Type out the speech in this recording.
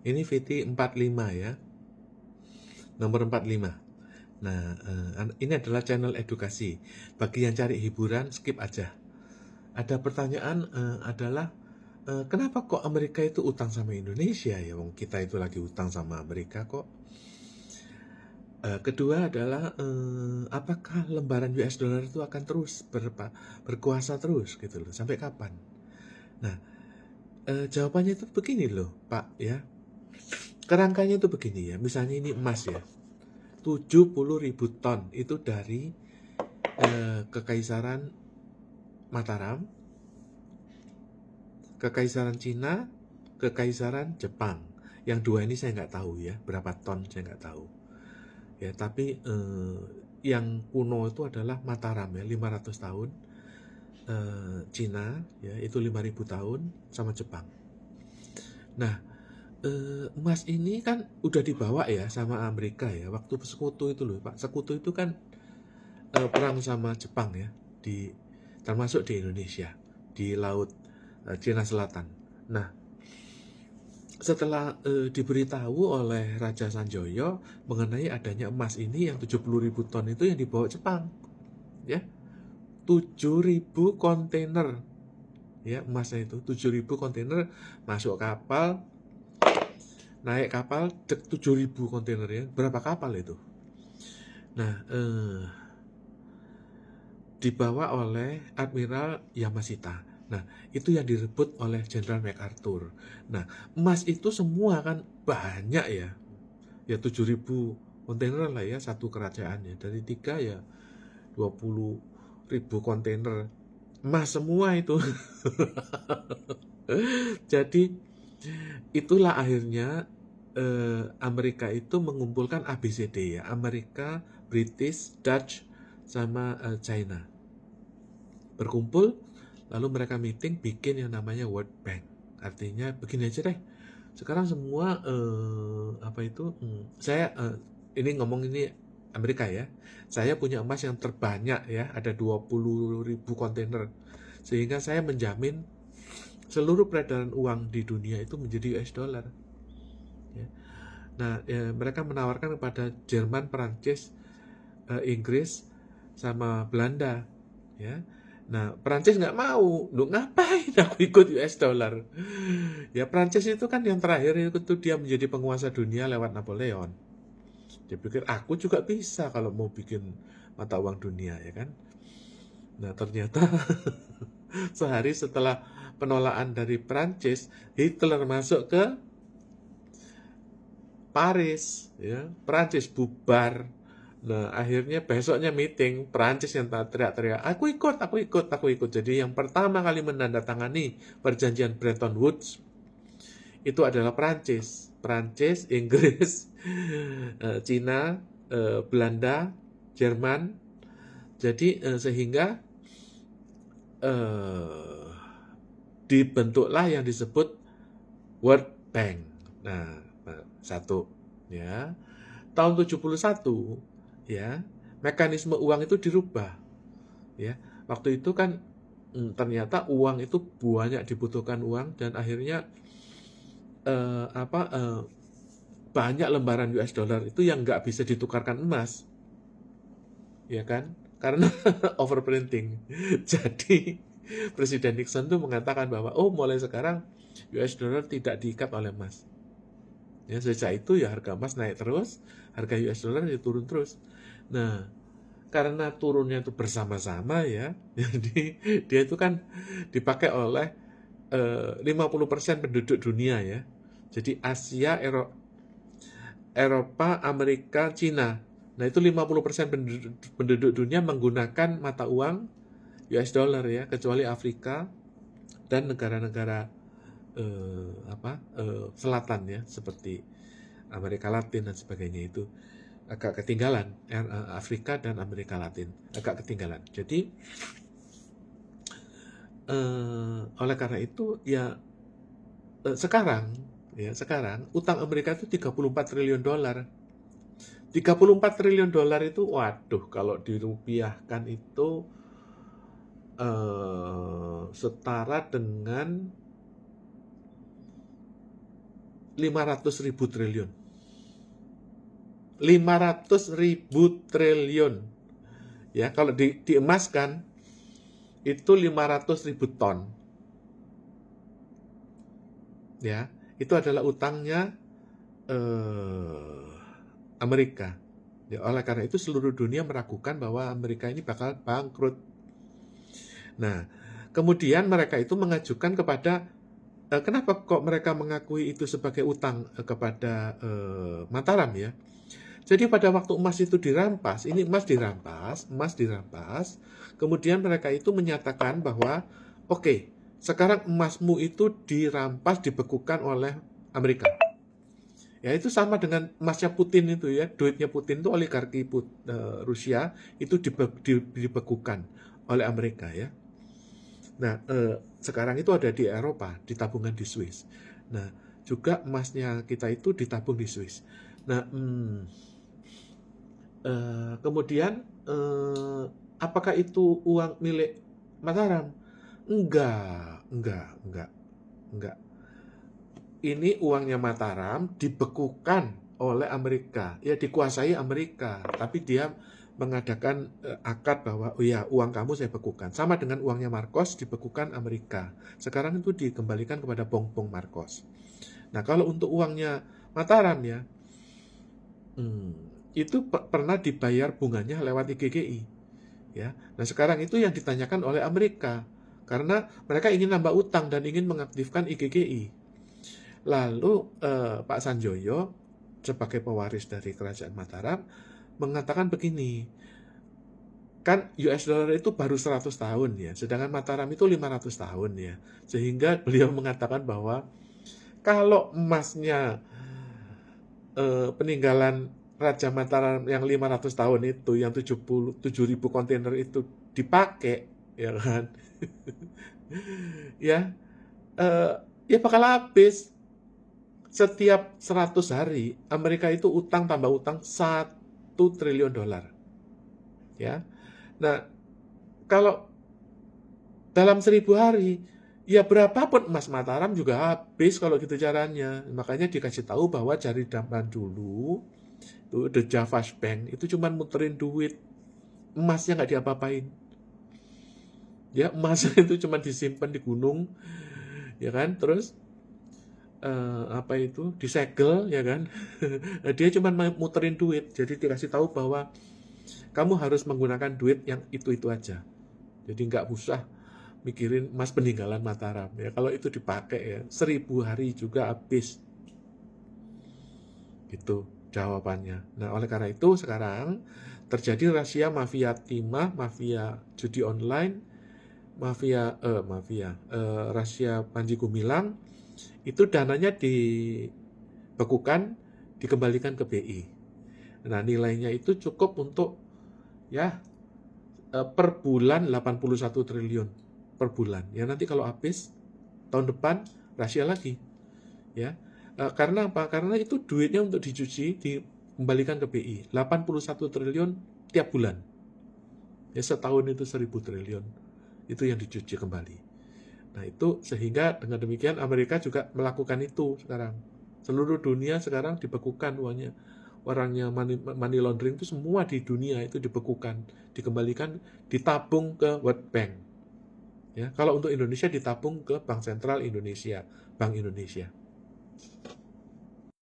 Ini VT 45 ya, nomor 45. Nah, ini adalah channel edukasi. Bagi yang cari hiburan, skip aja. Ada pertanyaan adalah kenapa kok Amerika itu utang sama Indonesia ya? Wong kita itu lagi utang sama Amerika kok. Kedua adalah apakah lembaran US dollar itu akan terus berkuasa terus gitu loh, sampai kapan? Nah, jawabannya itu begini loh, Pak ya. Kerangkanya itu begini ya. Misalnya ini emas ya. 70.000 ton itu dari Kekaisaran Mataram, Kekaisaran Cina, Kekaisaran Jepang. Yang dua ini saya nggak tahu ya, berapa ton saya nggak tahu. Ya, tapi yang kuno itu adalah Mataram ya, 500 tahun. Cina ya, itu 5.000 tahun sama Jepang. Nah, emas ini kan udah dibawa ya sama Amerika ya, waktu sekutu itu loh Pak. Sekutu itu kan perang sama Jepang ya, termasuk di Indonesia, di laut Cina Selatan. Nah, setelah diberitahu oleh Raja Sanjoyo mengenai adanya emas ini yang 70.000 ton itu yang dibawa Jepang ya, 7.000 kontainer ya, emasnya itu 7.000 kontainer masuk kapal, naik kapal 7.000 kontainer ya, berapa kapal itu. Nah, dibawa oleh Admiral Yamashita. Nah, itu yang direbut oleh Jenderal MacArthur. Nah, emas itu semua kan banyak ya. Ya 7.000 kontainer lah ya, satu kerajaan ya. Dari 3 ya 20.000 kontainer. Emas semua itu. Jadi, itulah akhirnya Amerika itu mengumpulkan ABCD ya. Amerika, British, Dutch, sama China. Berkumpul, lalu mereka meeting bikin yang namanya World Bank. Artinya begini aja deh. Sekarang semua saya ini ngomong ini Amerika ya. Saya punya emas yang terbanyak ya, ada 20.000 kontainer. Sehingga saya menjamin seluruh peredaran uang di dunia itu menjadi US dollar. Ya. Nah, mereka menawarkan kepada Jerman, Perancis, Inggris, sama Belanda. Ya. Nah, Perancis nggak mau. Lu ngapain aku ikut US dollar? Ya, Perancis itu kan yang terakhir itu dia menjadi penguasa dunia lewat Napoleon. Dia pikir aku juga bisa kalau mau bikin mata uang dunia ya kan. Nah, ternyata sehari setelah penolakan dari Perancis, Hitler masuk ke Paris ya. Perancis bubar. Nah, akhirnya besoknya meeting, Perancis yang teriak-teriak, aku ikut, aku ikut, aku ikut. Jadi yang pertama kali menandatangani perjanjian Bretton Woods itu adalah Perancis. Perancis, Inggris, Cina, Belanda, Jerman. Jadi sehingga eh, dibentuklah yang disebut World Bank. Nah, satu ya. Tahun 71 ya, mekanisme uang itu dirubah ya. Waktu itu kan ternyata uang itu banyak dibutuhkan uang dan akhirnya banyak lembaran US dollar itu yang nggak bisa ditukarkan emas, ya kan? Karena overprinting. Jadi Presiden Nixon tuh mengatakan bahwa mulai sekarang US dollar tidak diikat oleh emas. Ya, sejak itu ya harga emas naik terus, harga US dollar ya turun terus. Nah, karena turunnya itu bersama-sama ya, jadi dia itu kan dipakai oleh 50% penduduk dunia ya. Jadi Asia, Eropa, Amerika, Cina. Nah, itu 50% penduduk dunia menggunakan mata uang US dollar ya, kecuali Afrika dan negara-negara selatan ya, seperti Amerika Latin dan sebagainya itu agak ketinggalan. Afrika dan Amerika Latin agak ketinggalan. Jadi oleh karena itu ya sekarang utang Amerika itu 34 triliun dolar. 34 triliun dolar itu waduh, kalau dirupiahkan itu setara dengan 500.000 triliun. 500.000 triliun. Ya, kalau diemaskan itu 500.000 ton. Ya, itu adalah utangnya Amerika. Ya, oleh karena itu seluruh dunia meragukan bahwa Amerika ini bakal bangkrut. Nah, kemudian mereka itu mengajukan kepada kenapa kok mereka mengakui itu sebagai utang kepada Mataram ya? Jadi pada waktu emas itu dirampas, ini emas dirampas, kemudian mereka itu menyatakan bahwa oke, sekarang emasmu itu dirampas, dibekukan oleh Amerika. Ya itu sama dengan emasnya Putin itu ya, duitnya Putin itu oligarki Rusia itu dibekukan oleh Amerika ya. Nah, sekarang itu ada di Eropa, di tabungan di Swiss. Nah, juga emasnya kita itu ditabung di Swiss. Nah, kemudian apakah itu uang milik Mataram? Enggak. Ini uangnya Mataram dibekukan oleh Amerika, ya dikuasai Amerika, tapi dia mengadakan akad bahwa oh ya uang kamu saya bekukan, sama dengan uangnya Marcos dibekukan Amerika. Sekarang itu dikembalikan kepada Bongbong Marcos. Nah kalau untuk uangnya Mataram ya, itu pernah dibayar bunganya lewat IGGI, ya. Nah sekarang itu yang ditanyakan oleh Amerika, karena mereka ingin nambah utang dan ingin mengaktifkan IGGI. Lalu Pak Sanjoyo sebagai pewaris dari Kerajaan Mataram mengatakan begini, kan US dollar itu baru 100 tahun ya, sedangkan Mataram itu 500 tahun ya. Sehingga beliau mengatakan bahwa kalau emasnya peninggalan Raja Mataram yang 500 tahun itu, yang 77.000 kontainer itu dipakai, ya kan, ya, ya bakal habis. Setiap 100 hari, Amerika itu utang tambah utang 1 triliun dolar. Ya. Nah, kalau dalam 1000 hari, ya berapapun emas Mataram juga habis kalau gitu caranya. Makanya dikasih tahu bahwa dari zaman dulu, tuh The Java's Bank itu cuma muterin duit. Emasnya nggak diapa-apain. Ya, emasnya itu cuma disimpan di gunung, ya kan? Terus disegel ya kan. Dia cuma muterin duit, jadi dikasih tahu bahwa kamu harus menggunakan duit yang itu aja, jadi nggak usah mikirin emas peninggalan Mataram ya. Kalau itu dipakai ya 1000 hari juga habis, itu jawabannya. Nah oleh karena itu sekarang terjadi rahasia mafia timah, mafia judi online, rahasia Panji Gumilang. Itu dananya dibekukan, dikembalikan ke BI. Nah, nilainya itu cukup untuk ya per bulan 81 triliun per bulan. Ya nanti kalau habis tahun depan rahasia lagi. Ya. Karena apa? Karena itu duitnya untuk dicuci, dikembalikan ke BI. 81 triliun tiap bulan. Ya setahun itu 1000 triliun. Itu yang dicuci kembali. Nah itu sehingga dengan demikian Amerika juga melakukan itu sekarang. Seluruh dunia sekarang dibekukan uangnya. Orangnya money laundering itu semua di dunia itu dibekukan, dikembalikan, ditabung ke World Bank. Ya, kalau untuk Indonesia ditabung ke Bank Sentral Indonesia, Bank Indonesia.